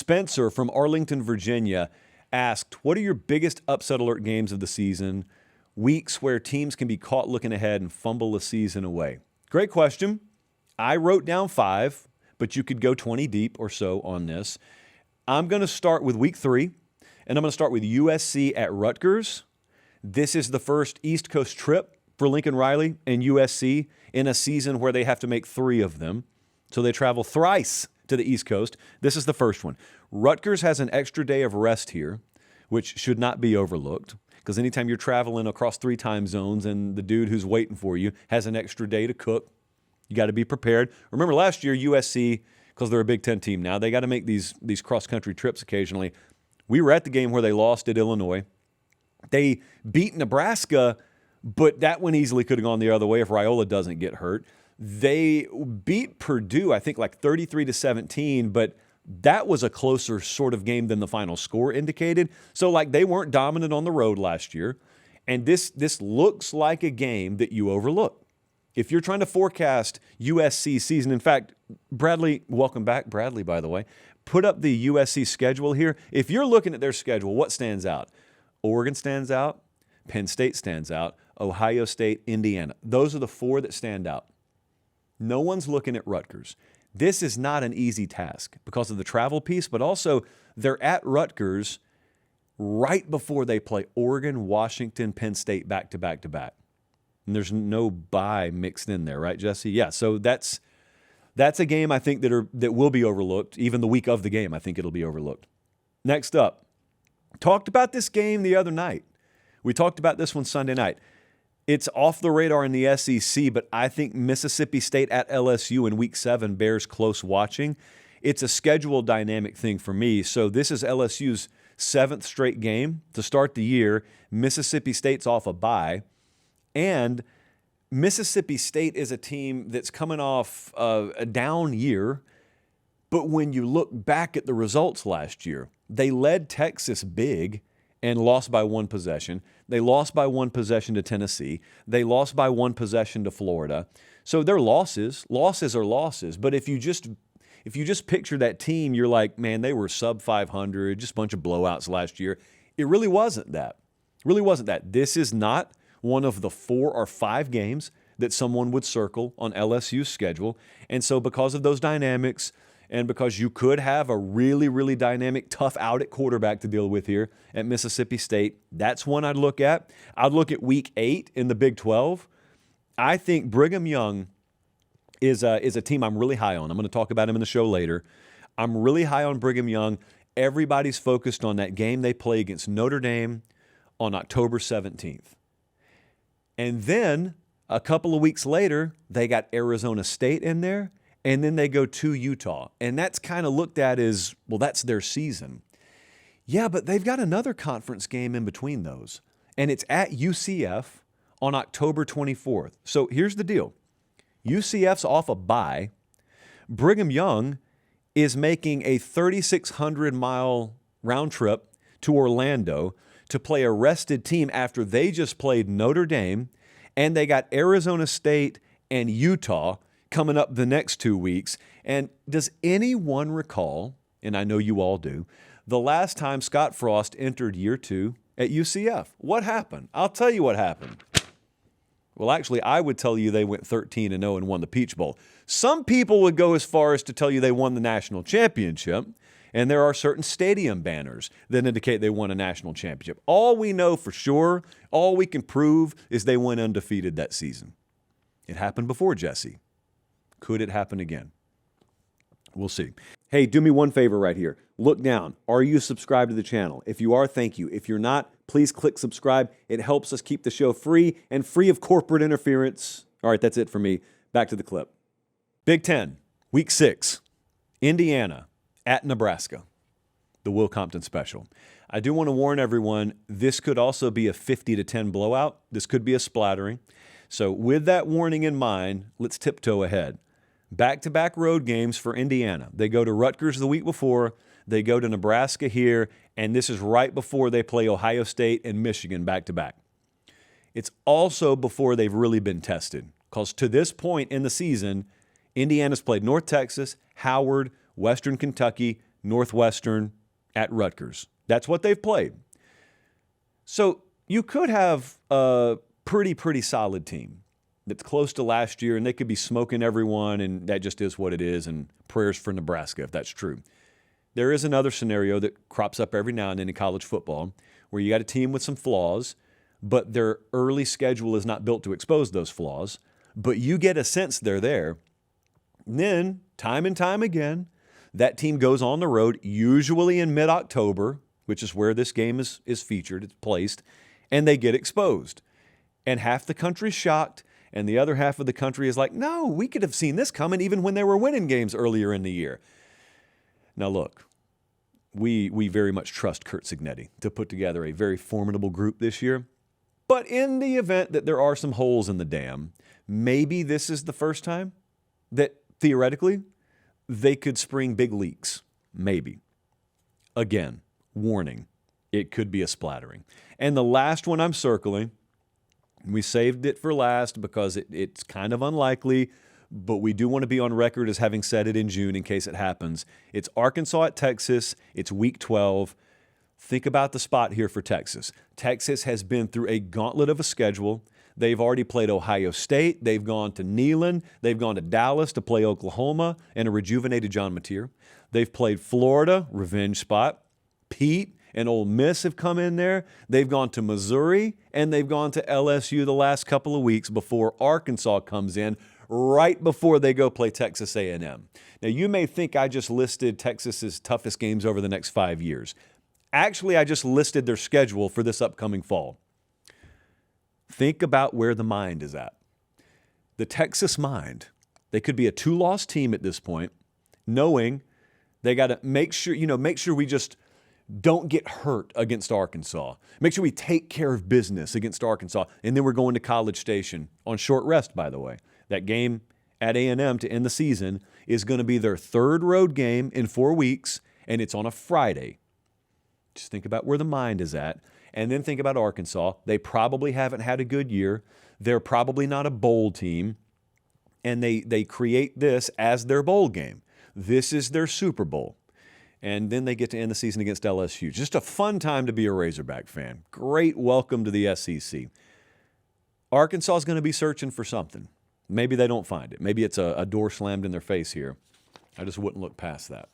Spencer from Arlington, Virginia asked, what are your biggest upset alert games of the season? Weeks where teams can be caught looking ahead and fumble the season away. Great question. I wrote down 5, but you could go 20 deep or so on this. I'm going to start with week 3, and I'm going to start with USC at Rutgers. This is the first East Coast trip for Lincoln Riley and USC in a season where they have to make 3 of them. So they travel thrice to the East Coast. This is the first one. Rutgers has an extra day of rest here, which should not be overlooked, because anytime you're traveling across 3 time zones and the dude who's waiting for you has an extra day to cook, you got to be prepared. Remember last year, USC, because they're a Big Ten team now, they got to make these cross-country trips occasionally. We were at the game where they lost at Illinois. They beat Nebraska, but that one easily could have gone the other way if Raiola doesn't get hurt. They beat Purdue, I think, like 33-17, but that was a closer sort of game than the final score indicated. So, like, they weren't dominant on the road last year. And this looks like a game that you overlook. If you're trying to forecast USC season, in fact, Bradley, welcome back, Bradley, by the way, put up the USC schedule here. If you're looking at their schedule, what stands out? Oregon stands out. Penn State stands out. Ohio State, Indiana. Those are the 4 that stand out. No one's looking at Rutgers. This is not an easy task because of the travel piece, but also they're at Rutgers right before they play Oregon, Washington, Penn State back to back to back. And there's no bye mixed in there, right, Jesse? Yeah, so that's a game I think that will be overlooked. Even the week of the game, I think it'll be overlooked. Next up, talked about this game the other night. We talked about this one Sunday night. It's off the radar in the SEC, but I think Mississippi State at LSU in Week 7 bears close watching. It's a schedule dynamic thing for me. So this is LSU's 7th straight game to start the year. Mississippi State's off a bye. And Mississippi State is a team that's coming off a down year. But when you look back at the results last year, they led Texas big and lost by 1 possession. They lost by 1 possession to Tennessee. They lost by 1 possession to Florida. So they're losses. Losses are losses. But if you just picture that team, you're like, man, they were sub 500, just a bunch of blowouts last year. It really wasn't that. It really wasn't that. This is not one of the 4 or 5 games that someone would circle on LSU's schedule. And so because of those dynamics, and because you could have a really, really dynamic, tough out at quarterback to deal with here at Mississippi State, that's one I'd look at. I'd look at Week 8 in the Big 12. I think Brigham Young is a team I'm really high on. I'm going to talk about him in the show later. I'm really high on Brigham Young. Everybody's focused on that game they play against Notre Dame on October 17th. And then a couple of weeks later, they got Arizona State in there. And then they go to Utah. And that's kind of looked at as, well, that's their season. Yeah, but they've got another conference game in between those. And it's at UCF on October 24th. So here's the deal. UCF's off a bye. Brigham Young is making a 3,600-mile round trip to Orlando to play a rested team after they just played Notre Dame. And they got Arizona State and Utah coming up the next 2 weeks. And does anyone recall, and I know you all do, the last time Scott Frost entered year 2 at UCF? What happened? I'll tell you what happened. Well, actually, I would tell you they went 13-0 and won the Peach Bowl. Some people would go as far as to tell you they won the national championship, and there are certain stadium banners that indicate they won a national championship. All we know for sure, all we can prove, is they went undefeated that season. It happened before, Jesse. Could it happen again? We'll see. Hey, do me one favor right here. Look down. Are you subscribed to the channel? If you are, thank you. If you're not, please click subscribe. It helps us keep the show free and free of corporate interference. All right, that's it for me. Back to the clip. Big Ten, Week 6, Indiana at Nebraska, the Will Compton special. I do want to warn everyone, this could also be a 50-10 blowout. This could be a splattering. So with that warning in mind, let's tiptoe ahead. Back-to-back road games for Indiana. They go to Rutgers the week before. They go to Nebraska here, and this is right before they play Ohio State and Michigan back-to-back. It's also before they've really been tested, because to this point in the season, Indiana's played North Texas, Howard, Western Kentucky, Northwestern, at Rutgers. That's what they've played. So you could have a pretty solid team that's close to last year, and they could be smoking everyone, and that just is what it is, and prayers for Nebraska if that's true. There is another scenario that crops up every now and then in college football where you got a team with some flaws, but their early schedule is not built to expose those flaws, but you get a sense they're there. And then, time and time again, that team goes on the road, usually in mid-October, which is where this game is featured, it's placed, and they get exposed. And half the country's shocked, and the other half of the country is like, no, we could have seen this coming even when they were winning games earlier in the year. Now look, we very much trust Curt Cignetti to put together a very formidable group this year. But in the event that there are some holes in the dam, maybe this is the first time that theoretically they could spring big leaks. Maybe. Again, warning, it could be a splattering. And the last one I'm circling, we saved it for last because it's kind of unlikely, but we do want to be on record as having said it in June in case it happens. It's Arkansas at Texas. It's week 12. Think about the spot here for Texas. Texas has been through a gauntlet of a schedule. They've already played Ohio State. They've gone to Neyland. They've gone to Dallas to play Oklahoma and a rejuvenated John Mateer. They've played Florida, revenge spot. Pete and Ole Miss have come in there. They've gone to Missouri, and they've gone to LSU the last couple of weeks before Arkansas comes in, right before they go play Texas A&M. Now, you may think I just listed Texas's toughest games over the next 5 years. Actually, I just listed their schedule for this upcoming fall. Think about where the mind is at. The Texas mind, they could be a 2-loss team at this point, knowing they got to make sure we just don't get hurt against Arkansas. Make sure we take care of business against Arkansas. And then we're going to College Station on short rest, by the way. That game at A&M to end the season is going to be their third road game in 4 weeks, and it's on a Friday. Just think about where the mind is at. And then think about Arkansas. They probably haven't had a good year. They're probably not a bowl team. And they create this as their bowl game. This is their Super Bowl. And then they get to end the season against LSU. Just a fun time to be a Razorback fan. Great welcome to the SEC. Arkansas is going to be searching for something. Maybe they don't find it. Maybe it's a door slammed in their face here. I just wouldn't look past that.